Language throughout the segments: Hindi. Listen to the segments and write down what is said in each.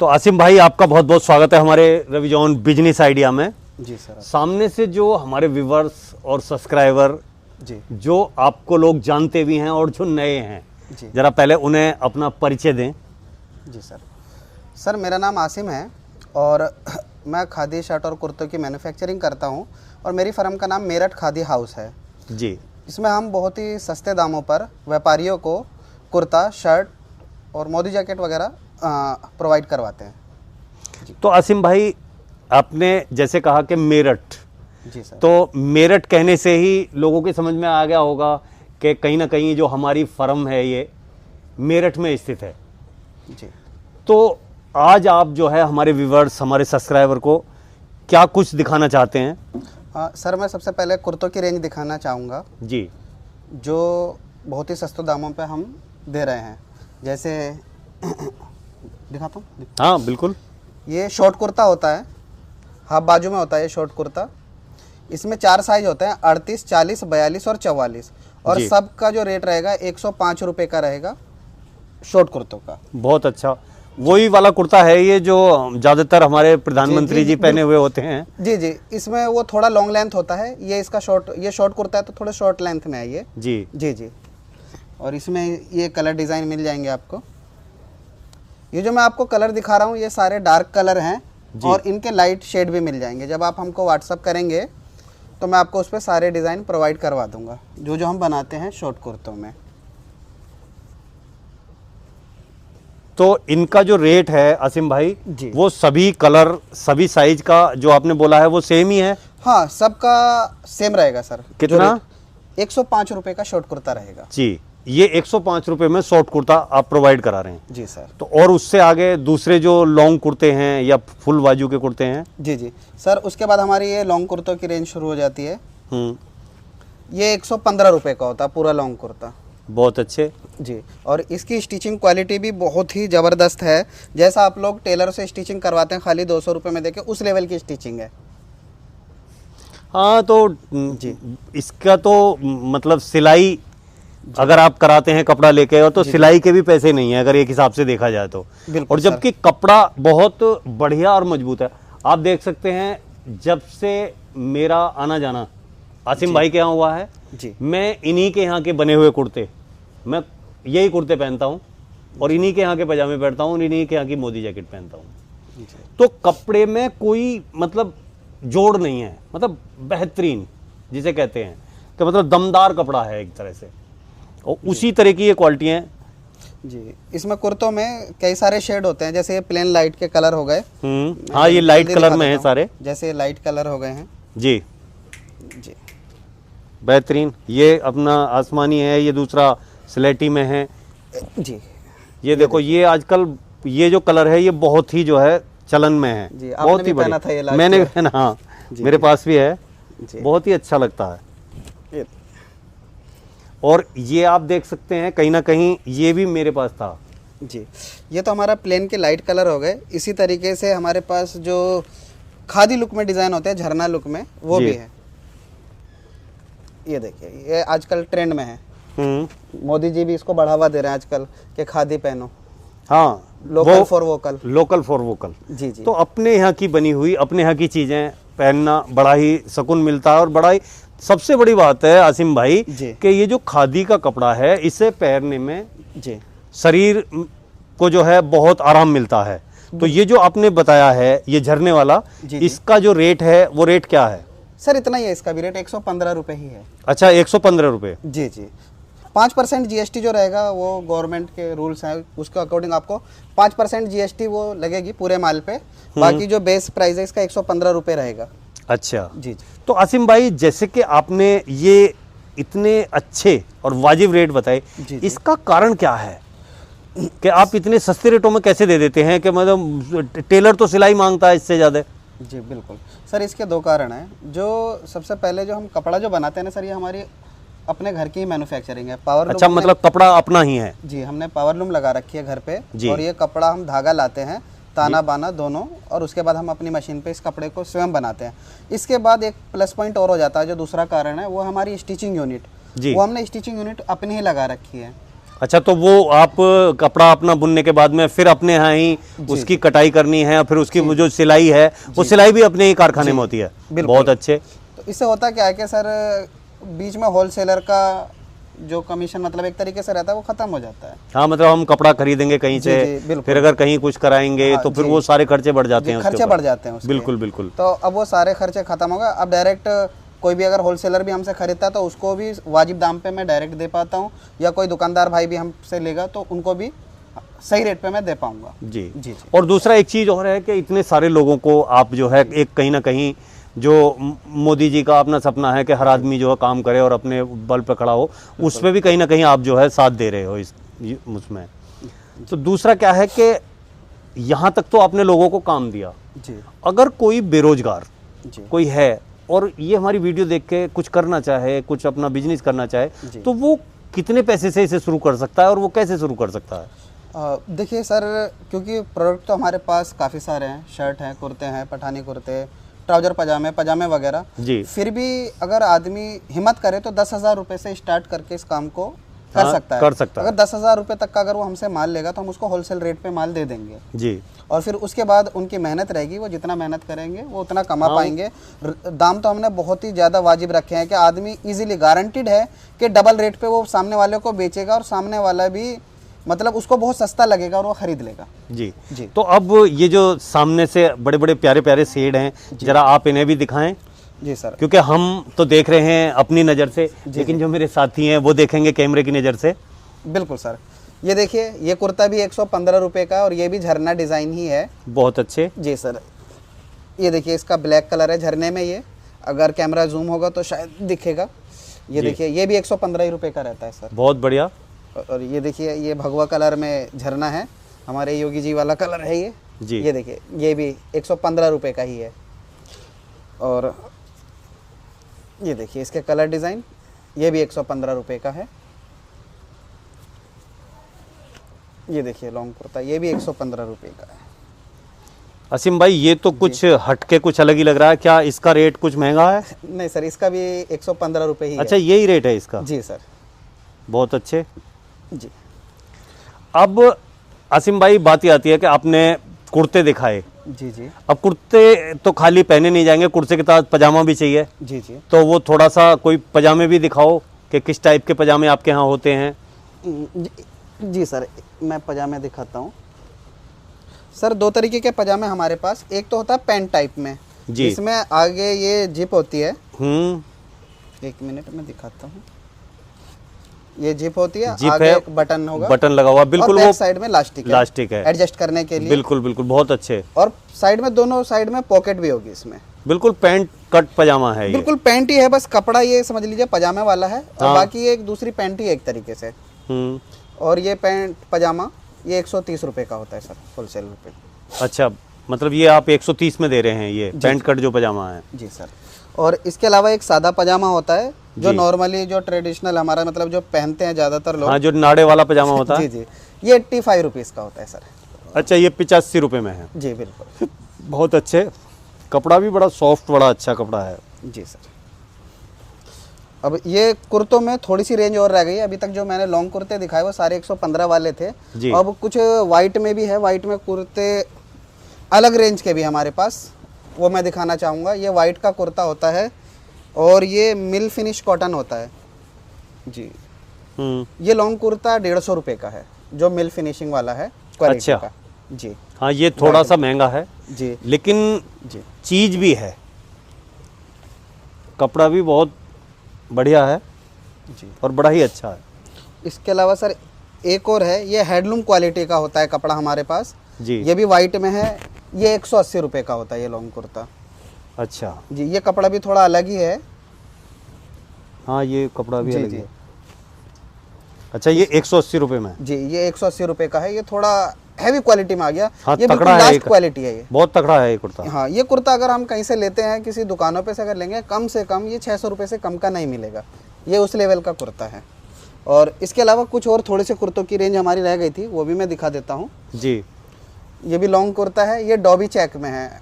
तो आसिम भाई, आपका बहुत बहुत स्वागत है हमारे रविजॉन बिजनेस आइडिया में। जी सर। सामने से जो हमारे व्यूवर्स और सब्सक्राइबर जी जो आपको लोग जानते भी हैं और जो नए हैं, जी जरा पहले उन्हें अपना परिचय दें। जी सर, मेरा नाम आसिम है और मैं खादी शर्ट और कुर्तों की मैन्युफैक्चरिंग करता हूं और मेरी फर्म का नाम मेरठ खादी हाउस है। जी। इसमें हम बहुत ही सस्ते दामों पर व्यापारियों को कुर्ता, शर्ट और मोदी जैकेट वगैरह प्रोवाइड करवाते हैं। तो आसिम भाई, आपने जैसे कहा कि मेरठ, जी सर। तो मेरठ कहने से ही लोगों के समझ में आ गया होगा कि कहीं ना कहीं जो हमारी फर्म है ये मेरठ में स्थित है। जी। तो आज आप जो है हमारे व्यूवर्स, हमारे सब्सक्राइबर को क्या कुछ दिखाना चाहते हैं? सर, मैं सबसे पहले कुर्तों की रेंज दिखाना चाहूँगा जी। जो बहुत ही सस्ते दामों पे हम दे रहे हैं। जैसे दिखाता हूँ। हाँ बिल्कुल। ये शॉर्ट कुर्ता होता है, हाफ बाजू में होता है ये शॉर्ट कुर्ता। इसमें 4 साइज होते हैं, 38, 40, 42 और 44। और सबका जो रेट रहेगा 105 रुपये का रहेगा शॉर्ट कुर्तों का। बहुत अच्छा। वही वाला कुर्ता है ये जो ज़्यादातर हमारे प्रधानमंत्री जी पहने हुए होते हैं। जी जी, इसमें वो थोड़ा लॉन्ग लेंथ होता है, ये इसका ये शॉर्ट कुर्ता है तो थोड़ा शॉर्ट लेंथ में है ये। जी जी जी। और इसमें ये कलर डिज़ाइन मिल जाएंगे आपको। ये जो मैं आपको कलर दिखा रहा हूँ ये सारे डार्क कलर हैं और इनके लाइट शेड भी मिल जाएंगे। जब आप हमको व्हाट्सअप करेंगे तो मैं आपको उस पर सारे डिज़ाइन प्रोवाइड करवा दूंगा जो हम बनाते हैं शॉर्ट कुर्तों में। तो इनका जो रेट है आसिम भाई, वो सभी कलर, सभी साइज का जो आपने बोला है वो सेम ही है? हाँ, सबका सेम रहेगा सर। कितना? 105 रुपये का शॉर्ट कुर्ता रहेगा जी। ये 105 रुपये में शॉर्ट कुर्ता आप प्रोवाइड करा रहे हैं? जी सर। तो और उससे आगे दूसरे जो लॉन्ग कुर्ते हैं या फुल बाजू के कुर्ते हैं? जी जी सर, उसके बाद हमारी ये लॉन्ग कुर्तों की रेंज शुरू हो जाती है। ये 115 रुपये का होता है पूरा लॉन्ग कुर्ता। बहुत अच्छे जी। और इसकी स्टिचिंग क्वालिटी भी बहुत ही ज़बरदस्त है। जैसा आप लोग टेलर से स्टिचिंग करवाते हैं खाली 200 रुपये में देके, उस लेवल की स्टिचिंग है। हाँ, तो जी इसका तो मतलब सिलाई अगर आप कराते हैं कपड़ा लेके, और तो सिलाई के भी पैसे नहीं है अगर एक हिसाब से देखा जाए तो। और जबकि कपड़ा बहुत बढ़िया और मजबूत है। आप देख सकते हैं जब से मेरा आना जाना आसिम भाई के यहाँ हुआ है जी, मैं इन्हीं के यहाँ के बने हुए कुर्ते, मैं यही कुर्ते पहनता हूँ और इन्हीं के यहाँ के पजामे पहनता हूँ, इन्हीं के यहाँ की मोदी जैकेट पहनता हूँ। तो कपड़े में कोई मतलब जोड़ नहीं है, मतलब बेहतरीन जिसे कहते हैं कि मतलब दमदार कपड़ा है एक तरह से, और उसी तरह की ये क्वालिटियाँ हैं जी। इसमें कुर्तों में कई सारे शेड होते हैं, जैसे ये प्लेन लाइट के कलर हो गए। हाँ, ये लाइट कलर में है सारे, जैसे लाइट कलर हो गए हैं जी जी। बेहतरीन। ये अपना आसमानी है, ये दूसरा स्लेटी में है जी। ये देखो, ये आजकल ये जो कलर है ये बहुत ही जो है चलन में है जी। बहुत ही बढ़िया। मैंने पहना, हाँ मेरे पास भी है, बहुत ही अच्छा लगता है। और ये आप देख सकते हैं कहीं ना कहीं ये भी मेरे पास था जी। ये तो हमारा प्लेन के लाइट कलर हो गए। इसी तरीके से हमारे पास जो खादी लुक में डिज़ाइन होते हैं, झरना लुक में, वो भी है। ये देखिए, ये आजकल ट्रेंड में है। मोदी जी भी इसको बढ़ावा दे रहे हैं आजकल कि खादी पहनो। हाँ, local for vocal. Local for vocal जी जी। तो अपने यहाँ की बनी हुई, अपने यहाँ की चीज़ें पहनना बड़ा ही सुकून मिलता है। और बड़ा ही सबसे बड़ी बात है आसिम भाई कि ये जो खादी का कपड़ा है इसे पहनने में जी शरीर को जो है बहुत आराम मिलता है। तो ये जो आपने बताया है ये झरने वाला, इसका जो रेट है वो रेट क्या है? सर इतना ही है, इसका भी रेट 115 रुपये ही है। अच्छा, 115 रुपये। जी जी। 5% GST जो रहेगा वो गवर्नमेंट के रूल्स हैं, उसके अकॉर्डिंग आपको 5% GST वो लगेगी पूरे माल पे। बाकी जो बेस प्राइस है इसका 115 रुपये रहेगा। अच्छा जी। तो आसिम भाई, जैसे कि आपने ये इतने अच्छे और वाजिब रेट बताए, इसका कारण क्या है कि आप इतने सस्ते रेटों में कैसे दे देते हैं? कि मतलब टेलर तो सिलाई मांगता है इससे ज़्यादा। जी बिल्कुल सर, इसके 2 कारण हैं। जो सबसे पहले जो हम कपड़ा जो बनाते हैं ना सर, ये हमारी अपने घर की ही मैन्युफैक्चरिंग है। Power loom. अच्छा, मतलब कपड़ा अपना ही है? जी, हमने पावर लूम लगा रखी है घर पे। और ये कपड़ा हम धागा लाते हैं, ताना बाना दोनों, और उसके बाद हम अपनी मशीन पे इस कपड़े को स्वयं बनाते हैं। इसके बाद एक प्लस पॉइंट और हो जाता है, जो दूसरा कारण है वो हमारी स्टिचिंग यूनिट। वो हमने स्टिचिंग यूनिट अपनी ही लगा रखी है। अच्छा, तो वो आप कपड़ा अपना बुनने के बाद में फिर अपने यहाँ ही उसकी कटाई करनी है, फिर उसकी वो जो सिलाई है वो सिलाई भी अपने ही कारखाने में होती है। बहुत अच्छे। तो इससे होता क्या है कि सर बीच में होलसेलर का जो कमीशन मतलब एक तरीके से रहता है वो खत्म हो जाता है। हाँ, मतलब हम कपड़ा खरीदेंगे कहीं से, फिर अगर कहीं कुछ कराएंगे तो फिर वो सारे खर्चे बढ़ जाते हैं, खर्चे बढ़ जाते हैं उसके। बिल्कुल बिल्कुल। तो अब वो सारे खर्चे खत्म हो गए। अब डायरेक्ट कोई भी अगर होलसेलर भी हमसे खरीदता है तो उसको भी वाजिब दाम पे मैं डायरेक्ट दे पाता हूँ, या कोई दुकानदार भाई भी हमसे लेगा तो उनको भी सही रेट पे मैं दे पाऊंगा। जी जी। और दूसरा एक चीज़ और है कि इतने सारे लोगों को आप जो है एक कहीं ना कहीं जो मोदी जी का अपना सपना है कि हर आदमी जो है काम करे और अपने बल पर खड़ा हो, उसमें भी कहीं ना कहीं आप जो है साथ दे रहे हो उसमें। तो दूसरा क्या है कि यहाँ तक तो आपने लोगों को काम दिया जी। अगर कोई बेरोजगार जी। कोई है और ये हमारी वीडियो देख के कुछ करना चाहे, कुछ अपना बिजनेस करना चाहे, तो वो कितने पैसे से इसे शुरू कर सकता है और वो कैसे शुरू कर सकता है? देखिए सर, क्योंकि प्रोडक्ट तो हमारे पास काफ़ी सारे हैं, शर्ट हैं, कुर्ते हैं, पठानी कुर्ते, ट्राउजर पजामे वगैरह जी। फिर भी अगर आदमी हिम्मत करे तो 10,000 रुपये से स्टार्ट करके इस काम को कर सकता है। कर सकता है। अगर 10,000 रुपये तक का अगर वो हमसे माल लेगा तो हम उसको होलसेल रेट पे माल दे देंगे जी। और फिर उसके बाद उनकी मेहनत रहेगी, वो जितना मेहनत करेंगे वो उतना कमा पाएंगे। दाम तो हमने बहुत ही ज़्यादा वाजिब रखे हैं कि आदमी इजीली गारंटीड है कि डबल रेट पे वो सामने वाले को बेचेगा और सामने वाला भी मतलब उसको बहुत सस्ता लगेगा और वो खरीद लेगा। जी जी। तो अब ये जो सामने से बड़े बड़े प्यारे प्यारे शेड हैं, जरा आप इन्हें भी दिखाएं। जी सर। क्योंकि हम तो देख रहे हैं अपनी नज़र से, लेकिन जो मेरे साथी हैं वो देखेंगे कैमरे की नज़र से। बिल्कुल सर। ये देखिए, ये कुर्ता भी 115 रुपये का और ये भी झरना डिज़ाइन ही है। बहुत अच्छे। जी सर। ये देखिए, इसका ब्लैक कलर है झरने में। ये अगर कैमरा जूम होगा तो शायद दिखेगा। ये देखिए, ये भी 115 रुपये का रहता है सर। बहुत बढ़िया। और ये देखिए, ये भगवा कलर में झरना है, हमारे योगी जी वाला कलर है ये जी। ये देखिए, ये भी 115 रुपये का ही है। और ये देखिए इसके कलर डिज़ाइन, ये भी 115 रुपये का है। ये देखिए लॉन्ग कुर्ता, ये भी 115 रुपये का है। असीम भाई, ये तो कुछ हटके कुछ अलग ही लग रहा है, क्या इसका रेट कुछ महंगा है? नहीं सर, इसका भी 115 रुपये ही अच्छा, है। यही रेट है इसका? जी सर। बहुत अच्छे। जी। अब असीम भाई, बात ये आती है कि आपने कुर्ते दिखाए। जी जी। अब कुर्ते तो खाली पहने नहीं जाएंगे, कुर्ते के साथ पजामा भी चाहिए। जी जी। तो वो थोड़ा सा कोई पजामे भी दिखाओ कि किस टाइप के पजामे आपके यहाँ होते हैं। जी सर, मैं पजामे दिखाता हूँ सर। दो तरीके के पजामे हमारे पास, एक तो होता है पैंट टाइप में जी। इसमें आगे ये जिप होती है। एक मिनट में दिखाता हूँ। ये जिप होती है, जिप आगे है, एक बटन होगा, बटन लगा हुआ, बिल्कुल। और वो साइड में लास्टिक है एडजस्ट करने के लिए। बिल्कुल बिल्कुल, बहुत अच्छे। और साइड में, दोनों साइड में पॉकेट भी होगी इसमें। बिल्कुल पैंट कट पजामा है ये। बिल्कुल पैंट ही है, बस कपड़ा ये समझ लीजिए पजामे वाला है। और बाकी ये एक दूसरी पैंट ही है एक तरीके से। और ये पैंट पजामा ये 130 रुपये का होता है सर, होलसेल रुपये। अच्छा, मतलब ये आप 130 में दे रहे हैं ये पैंट कट जो पजामा है? जी सर। और इसके अलावा एक सादा पजामा होता है जो नॉर्मली जो ट्रेडिशनल हमारा मतलब जो पहनते हैं ज़्यादातर लोग। हाँ, जो नाड़े वाला पजामा होता है। जी जी। ये 85 रुपीज़ का होता है सर। अच्छा, ये 85 रुपये में है? जी बिल्कुल। बहुत अच्छे। कपड़ा भी बड़ा सॉफ्ट, बड़ा अच्छा कपड़ा है। जी सर। अब ये कुर्तों में थोड़ी सी रेंज और रह गई है। अभी तक जो मैंने लॉन्ग कुर्ते दिखाए वो सारे 115 वाले थे। अब कुछ वाइट में भी है, वाइट में कुर्ते अलग रेंज के भी हमारे पास, वो मैं दिखाना चाहूँगा। ये वाइट का कुर्ता होता है और ये मिल फिनिश कॉटन होता है जी। ये लॉन्ग कुर्ता 150 रुपये का है, जो मिल फिनिशिंग वाला है क्वालिटी अच्छा का। जी हाँ, ये थोड़ा सा महंगा है जी, लेकिन जी चीज़ भी है, कपड़ा भी बहुत बढ़िया है जी, और बड़ा ही अच्छा है। इसके अलावा सर एक और है, ये हैंडलूम क्वालिटी का होता है कपड़ा हमारे पास जी। ये भी वाइट में है, ये 180 रुपये का होता है ये लॉन्ग कुर्ता। अच्छा जी, ये कपड़ा भी थोड़ा अलग ही है। हाँ, ये कपड़ा भी जी अलग जी है। अच्छा, ये 180 रुपये में? जी, ये 180 रुपये का है। ये थोड़ा हैवी क्वालिटी में आ गया। हाँ, ये बिल्कुल तगड़ा है, लास्ट क्वालिटी है ये। बहुत तगड़ा है ये कुर्ता। हाँ, ये कुर्ता अगर हम कहीं से लेते हैं, किसी दुकानों पे से अगर लेंगे, कम से कम ये 600 रुपये से कम का नहीं मिलेगा। ये उस लेवल का कुर्ता है। और इसके अलावा कुछ और थोड़े से कुर्तों की रेंज हमारी रह गई थी, वो भी मैं दिखा देता हूँ जी। ये भी लॉन्ग कुर्ता है, ये डॉबी चेक में है,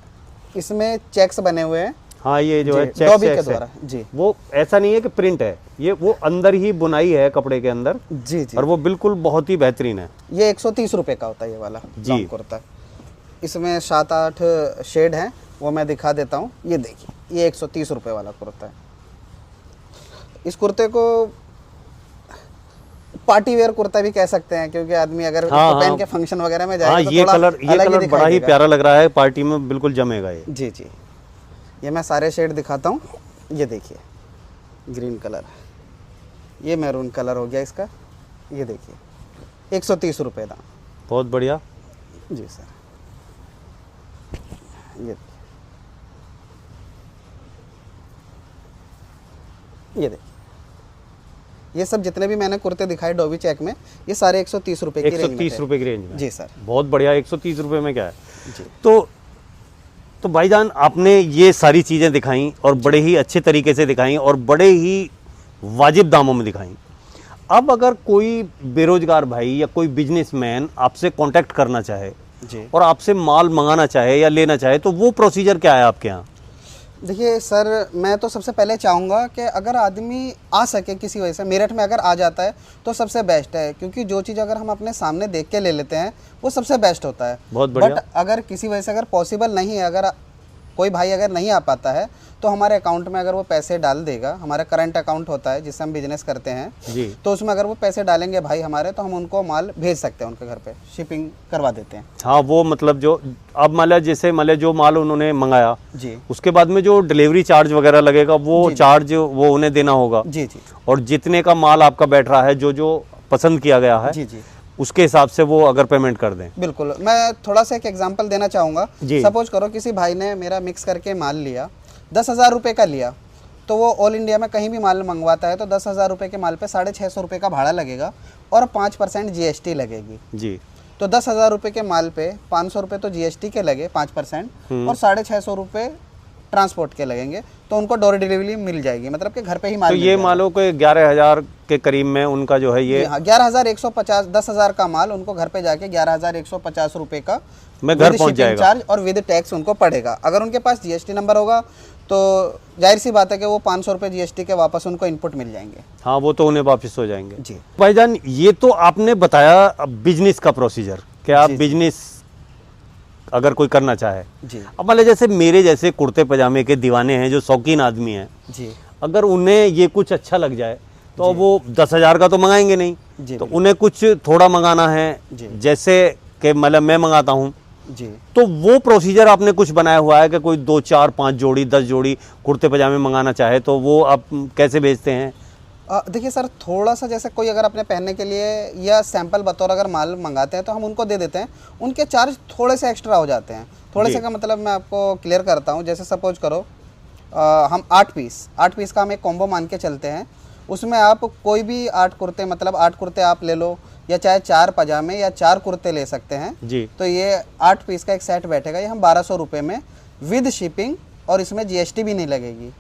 इसमें चेक्स बने हुए हैं। हाँ, ये जो है जी, चेक डॉबी के चेक्स है। द्वारा जी वो ऐसा नहीं है कि प्रिंट है, ये वो अंदर ही बुनाई है कपड़े के अंदर, जी जी। और वो बिल्कुल बहुत ही बेहतरीन है। ये 130 रुपए का होता है ये वाला जी। लॉन्ग कुर्ता। इसमें 7-8 शेड हैं, वो मैं दिखा देता हूँ। ये देखिए, ये 130 रुपए वाला कुर्ता है। इस कुर्ते को पार्टी वेयर कुर्ता भी कह सकते हैं, क्योंकि आदमी अगर इसको पहन के फंक्शन वगैरह में जाएगा हाँ, तो ये थोड़ा कलर अलग ही दिखाई बड़ा ही देगा। प्यारा लग रहा है, पार्टी में बिल्कुल जमेगा ये। जी जी। ये मैं सारे शेड दिखाता हूँ। ये देखिए, ग्रीन कलर, ये मैरून कलर हो गया इसका। ये देखिए, 130 रुपये दाम। बहुत बढ़िया। जी सर। ये देखिए, ये सब जितने भी मैंने कुर्ते दिखाए डॉबी चेक में, ये सारे 130 रुपये की रेंज में 130 थे। रुपए की रेंज में। जी सर। बहुत बढ़िया, 130 रुपए में क्या है। जी तो भाईजान, आपने ये सारी चीज़ें दिखाई और बड़े ही अच्छे तरीके से दिखाई और बड़े ही वाजिब दामों में दिखाई। अब अगर कोई बेरोजगार भाई या कोई बिजनेसमैन आपसे कांटेक्ट करना चाहे जी। और आपसे माल मंगाना चाहे या लेना चाहे, तो वो प्रोसीजर क्या है आपके यहाँ? देखिए सर, मैं तो सबसे पहले चाहूँगा कि अगर आदमी आ सके किसी वजह से, मेरठ में अगर आ जाता है तो सबसे बेस्ट है, क्योंकि जो चीज़ अगर हम अपने सामने देख के ले लेते हैं वो सबसे बेस्ट होता है। बहुत बढ़िया। बट अगर किसी वजह से अगर पॉसिबल नहीं है, अगर कोई भाई अगर नहीं आ पाता है, तो हमारे अकाउंट में अगर वो पैसे डाल देगा, हमारा करंट अकाउंट होता है जिससे हम बिजनेस करते हैं जी। तो उसमें अगर वो पैसे डालेंगे भाई हमारे, तो हम उनको माल भेज सकते हैं, उनके घर पे शिपिंग करवा देते हैं। हाँ, वो मतलब जो अब मान लिया जो माल उन्होंने मंगाया, जी उसके बाद में जो डिलीवरी चार्ज वगैरह लगेगा, वो चार्ज वो उन्हें देना होगा। जी जी और जितने का माल आपका बैठ रहा है, जो जो पसंद किया गया है, जी जी, उसके हिसाब से वो अगर पेमेंट कर दें। बिल्कुल। मैं थोड़ा सा एक एग्जांपल देना चाहूँगा। जी। सपोज करो किसी भाई ने मेरा मिक्स करके माल लिया, 10,000 रुपये का लिया, तो वो ऑल इंडिया में कहीं भी माल मंगवाता है तो 10,000 रुपये के माल पे 650 रुपये का भाड़ा लगेगा और 5% GST लगेगी। जी। तो 10,000 रुपये के माल पे 500 रुपये तो GST के लगे 5%, और 650 रुपये ट्रांसपोर्ट के लगेंगे, तो उनको डोर डिलीवरी मिल जाएगी, मतलब कि घर पे ही माल तो मिल ये जाएगा। मालो के 11,000 के करीब में उनका जो है ये 11,150, 10,000 का माल उनको घर पे जाके 11,150 रुपये का में घर विद पहुंच शिपिंग जाएगा। चार्ज और विद टैक्स उनको पड़ेगा। अगर उनके पास GST नंबर होगा तो जाहिर सी बात है कि वो 500 रुपये GST के वापस उनको इनपुट मिल जाएंगे। हाँ, वो तो उन्हें वापस हो जाएंगे। जी। भाईजान, ये तो आपने बताया बिजनेस का प्रोसीजर, कि आप जी। बिजनेस अगर कोई करना चाहे। जी अब मान लीजिए जैसे मेरे जैसे कुर्ते पजामे के दीवाने हैं, जो शौकीन आदमी हैं, जी अगर उन्हें ये कुछ अच्छा लग जाए तो वो 10,000 का तो मंगाएंगे नहीं, जी, तो उन्हें कुछ थोड़ा मंगाना है, जी। जैसे कि मतलब मैं मंगाता हूँ, जी। तो वो प्रोसीजर आपने कुछ बनाया हुआ है कि कोई 2, 4, 5 जोड़ी 10 जोड़ी कुर्ते पजामे मंगाना चाहे तो वो आप कैसे भेजते हैं? देखिए सर, थोड़ा सा जैसे कोई अगर अपने पहनने के लिए या सैंपल बतौर अगर माल मंगाते हैं तो हम उनको दे देते हैं, उनके चार्ज थोड़े से एक्स्ट्रा हो जाते हैं। थोड़े से का मतलब मैं आपको क्लियर करता हूँ। जैसे सपोज करो हम 8 पीस का हम एक कॉम्बो मान के चलते हैं, उसमें आप कोई भी 8 कुर्ते, मतलब 8 कुर्ते आप ले लो, या चाहे 4 पजामे या 4 कुर्ते ले सकते हैं जी। तो ये 8 पीस का एक सेट बैठेगा, ये हम 1200 रुपये में विद शिपिंग, और इसमें GST भी नहीं लगेगी,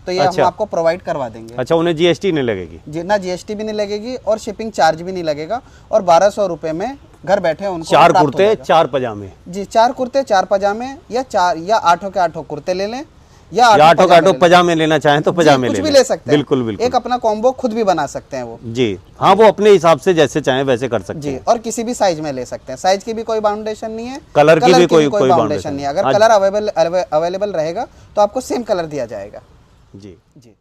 तो ये अच्छा। हम आपको प्रोवाइड करवा देंगे। अच्छा, उन्हें GST नहीं लगेगी? जी, ना GST भी नहीं लगेगी और शिपिंग चार्ज भी नहीं लगेगा, और 1200 रुपये में घर बैठे उनको 4 प्राप्त हो कुर्ते जाएगा। 4 पजामे? जी, 4 कुर्ते 4 पजामे, या 4 या 8 के 8 कुर्ते ले लें, या 8 पजामे ले लें। पजामे लेना चाहें तो पजामे कुछ ले भी लें। ले सकते हैं। बिल्कुल बिल्कुल। एक अपना कॉम्बो खुद भी बना सकते हैं वो। जी हाँ, वो अपने हिसाब से जैसे चाहें वैसे कर सकते जी, हैं। और किसी भी साइज में ले सकते हैं, साइज की भी कोई बाउंडेशन नहीं है, कलर की भी कोई बाउंडेशन बाउंडेशन नहीं है। अगर हाँ। कलर अवेलेबल रहेगा तो आपको सेम कलर दिया जाएगा। जी। जी।